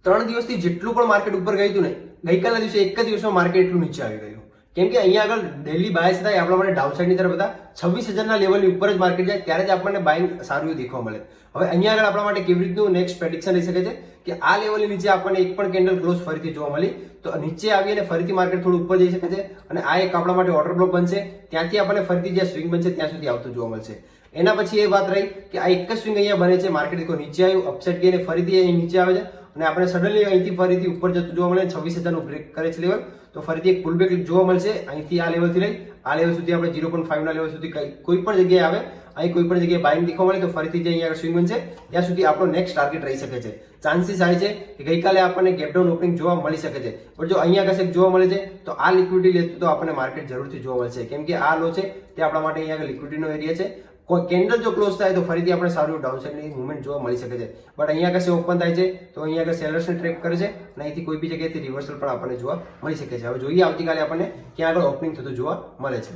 3 દિવસથી જેટલું પણ માર્કેટ ઉપર ગયું હતું ને, ગઈકાલના દિવસે એક જ દિવસમાં માર્કેટ એટલું નીચે આવી ગયું. કેમ કે અહીંયા આગળ ડેલી બાયસ થાય આપણા માટે ડાઉનસાઇડની તરફ હતા 26,000ના લેવલની ઉપર જ માર્કેટ જાય ત્યારે જ આપણને બાઇંગ સારું એવું દેખવા મળે. હવે અહીંયા આગળ આપણા માટે કેવી રીતનું નેક્સ્ટ પ્રેડિક્શન રહી શકે છે કે આ લેવલની નીચે આપણને એક પણ કેન્ડલ ક્લોઝ ફરીથી જોવા મળી તો નીચે આવી અને ફરીથી માર્કેટ થોડું ઉપર જઈ શકે છે અને આ એક આપણા માટે ઓર્ડર બ્લોક બનશે. ત્યાંથી આપણને ફરીથી જે સ્વિંગ બનશે ત્યાં સુધી આવતું જોવા મળશે. એના પછી એ વાત રહી કે આ એક જ સ્વિંગ અહીંયા બને છે, માર્કેટ નીચે આવ્યું, અપસાઇડ ગઈને ફરીથી અહીં નીચે આવે છે અને આપણે સડનલી અહીંથી ફરીથી ઉપર જતું જોવા મળે. 26,000નું બ્રેક કરે છે લેવલ, તો ફરીથી એક પુલબેક જોવા મળશે. અહીંથી આ લેવલથી લઈ આ લેવલ સુધી આપણે 0.5ના લેવલ સુધી કોઈ પણ જગ્યાએ આવે, અહીં કોઈ પણ જગ્યાએ બાઇંગ દેખવા મળે તો ફરીથી જે અહીંયા સ્વિંગ બનશે ત્યાં સુધી આપણો નેક્સ્ટ ટાર્ગેટ રહી શકે છે. ચાન્સીસ આવે છે કે ગઈકાલે આપણને ગેપડાઉન ઓપનિંગ જોવા મળી શકે છે, પણ જો અહીંયા કશે જોવા મળે છે તો આ લિક્વિડિટી લેતું તો આપણને માર્કેટ જરૂરથી જોવા મળશે. કેમ કે આ લો છે તે આપણા માટે અહીંયા લિક્વિડિટીનો એરિયા છે. કોઈ કેન્ડલ જો ક્લોઝ થાય તો ફરીથી આપણે સારું ડાઉનસાઇડની મૂવમેન્ટ જોવા મળી શકે છે. બટ અહીંયા કશે ઓપન થાય છે તો અહીંયા આગળ સેલર્સને ટ્રેક કરે છે અને અહીંથી કોઈ બી જગ્યાએથી રિવર્સલ પણ આપણને જોવા મળી શકે છે. હવે જોઈએ આવતીકાલે આપણને ક્યાં આગળ ઓપનિંગ થતું જોવા મળે છે.